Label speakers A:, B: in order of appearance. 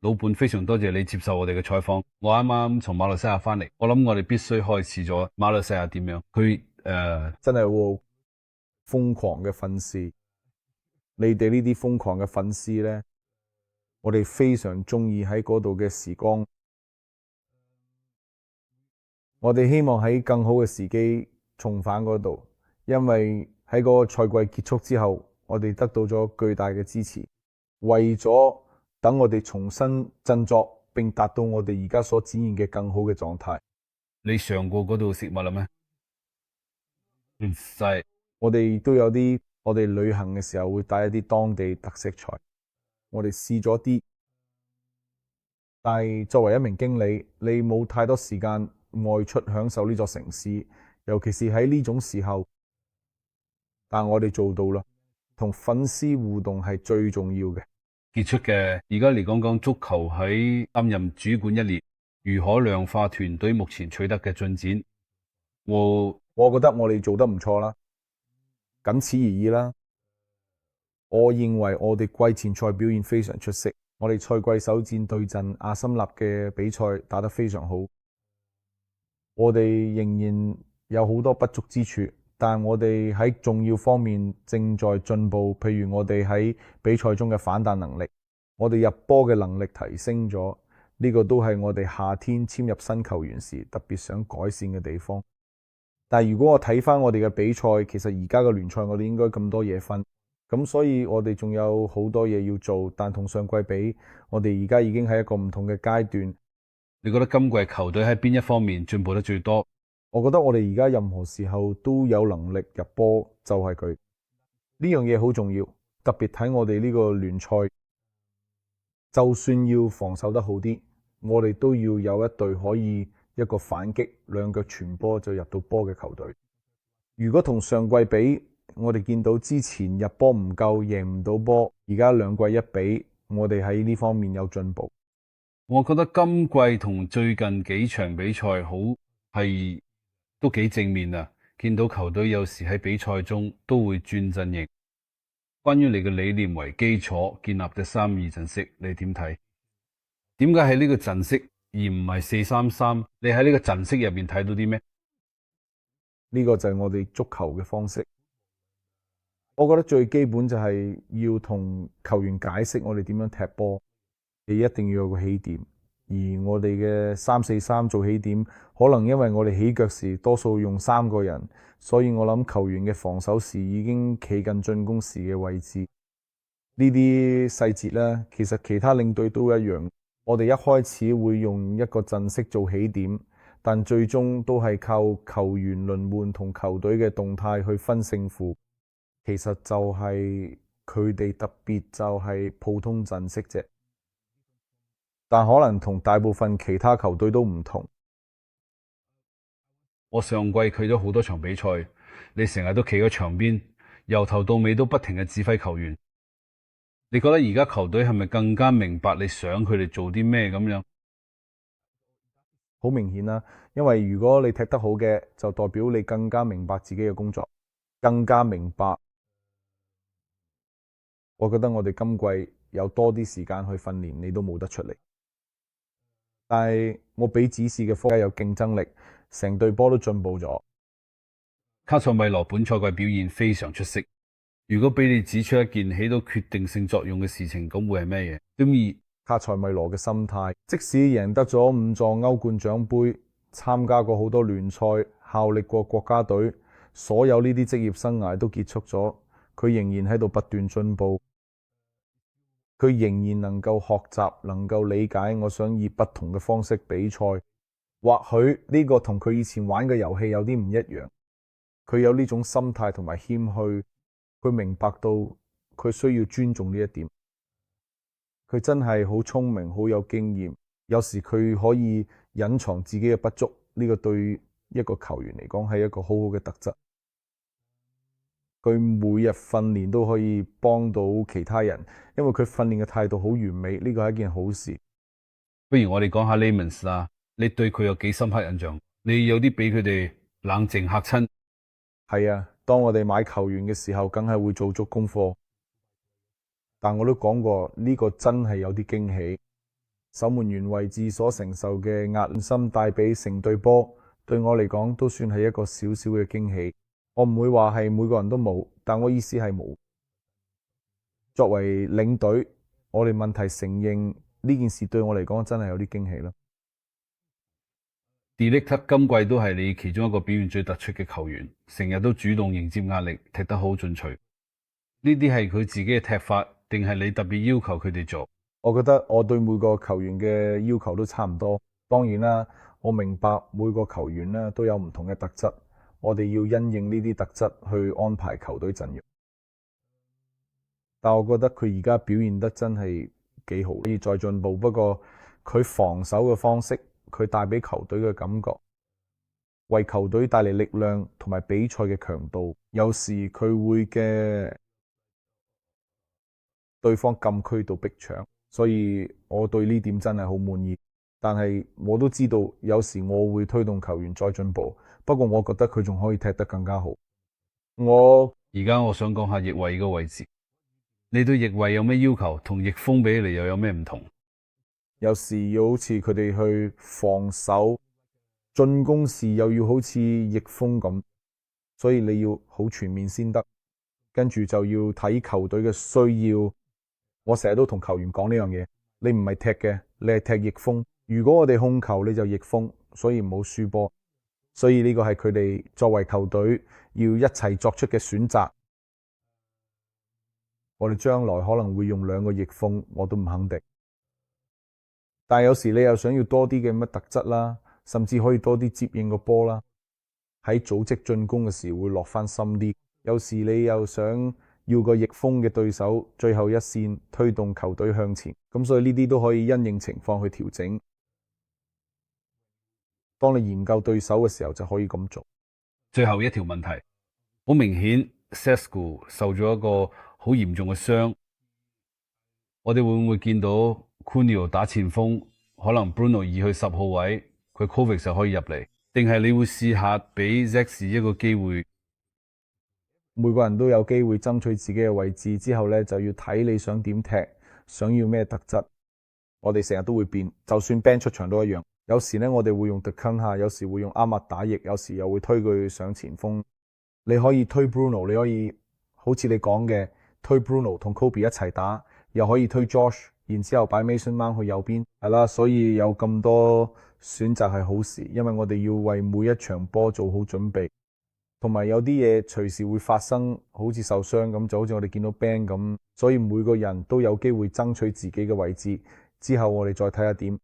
A: 老本，非常多謝你接受我哋嘅採訪。我啱啱從馬來西亞翻嚟，我諗我哋必須開始咗馬來西亞點樣。
B: 真係好瘋狂嘅粉絲，你哋呢啲瘋狂嘅粉絲呢，我哋非常中意喺嗰度嘅時光。我哋希望喺更好嘅時機重返嗰度，因為喺個賽季結束之後，我哋得到咗巨大嘅支持。為咗等我哋重新振作，並達到我哋而家所展現嘅更好嘅狀態。
A: 你嘗過嗰度食物啦咩？就係
B: 我哋都有啲，我哋旅行嘅時候會帶一啲當地特色菜，我哋試咗啲。但係作為一名經理，你冇太多時間外出享受呢座城市，尤其是喺呢種時候。但我哋做到啦，同粉絲互動係最重要嘅。
A: 傑出嘅。而家嚟講講足球喺擔任主管一年，如何量化團隊目前取得嘅進展？
B: 我覺得我哋做得唔錯啦，僅此而已啦。我認為我哋季前賽表現非常出色，我哋賽季首戰對陣阿森納嘅比賽打得非常好。我哋仍然有好多不足之處，但我哋喺重要方面正在進步，譬如我哋喺比賽中嘅反彈能力，我哋入波嘅能力提升咗，呢個都係我哋夏天簽入新球員時特別想改善嘅地方。但如果我睇翻我哋嘅比賽，其實而家嘅聯賽我哋應該咁多嘢分，咁所以我哋仲有好多嘢要做，但同上季比，我哋而家已經係一個唔同嘅階段。
A: 你覺得今季球隊喺邊一方面進步得最多？
B: 我覺得我哋而家任何時候都有能力入波，就係佢呢樣嘢好重要。特別睇我哋呢個聯賽，就算要防守得好啲，我哋都要有一隊可以一個反擊，兩腳傳波就入到波嘅球隊。如果同上季比，我哋見到之前入波唔夠，贏唔到波，而家兩季一比，我哋喺呢方面有進步。
A: 我覺得今季同最近幾場比賽好係都幾正面啊！見到球隊有時喺比賽中都會轉陣型。關於你嘅理念為基礎建立嘅3-2陣式，你點睇？點解喺呢個陣式而唔係4-3-3？你喺呢個陣式入面睇到啲咩？
B: 呢個就係我哋足球嘅方式。我覺得最基本就係要同球員解釋我哋點樣踢波，你一定要有個起點。而我哋嘅3-4-3做起點，可能因為我哋起腳時多數用3個人，所以我諗球員嘅防守時已經企近進攻時嘅位置。呢啲細節咧，其實其他領隊都一樣。我哋一開始會用一個陣式做起點，但最終都係靠球員輪換同球隊嘅動態去分勝負。其實就係佢哋特別就係普通陣式啫，但可能同大部分其他球隊都唔同。
A: 我上季去咗好多場比賽，你成日都企喺場邊，由頭到尾都不停嘅指揮球員。你覺得而家球隊係咪更加明白你想佢哋做啲咩咁樣？
B: 好明顯啦，因為如果你踢得好嘅，就代表你更加明白自己嘅工作，更加明白。我覺得我哋今季有多啲時間去訓練，你都冇得出嚟。但係我俾指示嘅科有競爭力，成隊波都進步咗。
A: 卡塞米羅本賽季表現非常出色。如果俾你指出一件起到決定性作用嘅事情，咁會係咩嘢？咁
B: 卡塞米羅嘅心態，即使贏得咗5座歐冠獎盃，參加過好多聯賽，效力過國家隊，所有呢啲職業生涯都結束咗，佢仍然喺度不斷進步。佢仍然能夠學習，能夠理解我想以不同嘅方式比賽。或許呢個同佢以前玩嘅遊戲有啲唔一樣。佢有呢種心態同埋謙虛，佢明白到佢需要尊重呢一點。佢真係好聰明，好有經驗。有時佢可以隱藏自己嘅不足，呢個對一個球員嚟講係一個好好嘅特質。佢每日訓練都可以幫到其他人，因為佢訓練嘅態度好完美，呢個係一件好事。
A: 不如我哋講下 Lemans 啊，你對佢有幾深刻印象？你有啲俾佢哋冷靜嚇親。
B: 係啊，當我哋買球員嘅時候，梗係會做足功課。但我都講過，呢個真係有啲驚喜。守門員位置所承受嘅壓心帶俾成隊波，對我嚟講都算係一個小小嘅驚喜。我唔會話係每個人都冇，但我意思係冇。作為領隊，我哋問題承認呢件事對我嚟講真係有啲驚喜啦。
A: De Ligt 今季都係你其中一個表現最突出嘅球員，成日都主動迎接壓力，踢得好進取。呢啲係佢自己嘅踢法，定係你特別要求佢哋做？
B: 我覺得我對每個球員嘅要求都差唔多。當然啦，我明白每個球員咧都有唔同嘅特質，我哋要因應呢啲特質去安排球隊陣容。但我覺得佢而家表現得真係幾好，可以再進步。不過佢防守嘅方式，佢帶俾球隊嘅感覺，為球隊帶嚟力量同埋比賽嘅強度，有時佢會嘅對方禁區度逼搶，所以我對呢點真係好滿意。但係我都知道，有時我會推動球員再進步。不過我覺得佢仲可以踢得更加好。
A: 而家我想講下翼位嘅位置，你對翼位有咩要求？同翼鋒比起嚟又有咩唔同？
B: 有時要好似佢哋去防守，進攻時又要好似翼鋒咁，所以你要好全面先得。跟住就要睇球隊嘅需要。我成日都同球員講呢樣嘢，你唔係踢嘅，你係踢翼鋒。如果我哋控球，你就翼鋒，所以唔好輸波。所以呢個係佢哋作為球隊要一齊作出嘅選擇。我哋將來可能會用2個翼鋒，我都唔肯定。但係有時你又想要多啲嘅乜特質啦，甚至可以多啲接應個波啦，喺組織進攻嘅時會落翻深啲。有時你又想要個翼鋒嘅對手最後一線推動球隊向前，咁所以呢啲都可以因應情況去調整。當你研究對手嘅時候就可以咁做。
A: 最後一條問題，好明顯 Šeško 受咗一個好嚴重嘅傷，我哋會唔會見到 Cunha 打前鋒，可能 Bruno 移去10號位，佢 Kovac 就可以入嚟？定係你會試下俾 Zexi 一個機會？
B: 每個人都有機會爭取自己嘅位置，之後呢，就要睇你想點踢，想要咩特質。我哋成日都會變，就算 Ben 出場都一樣。有時呢，我哋會用 De Cunha，有時會用阿麥打翼，有時又會推佢上前鋒。你可以推 Bruno，你可以好似你講嘅推 Bruno 同 Kobe 一齊打，又可以推 Josh， 然之後擺 Mason Mount 去右邊，係啦。所以有咁多選擇係好事，因為我哋要為每一場波做好準備。同埋有啲嘢隨時會發生，好似受傷咁，就好似我哋見到 Ben 咁，所以每個人都有機會爭取自己嘅位置，之後我哋再睇下點。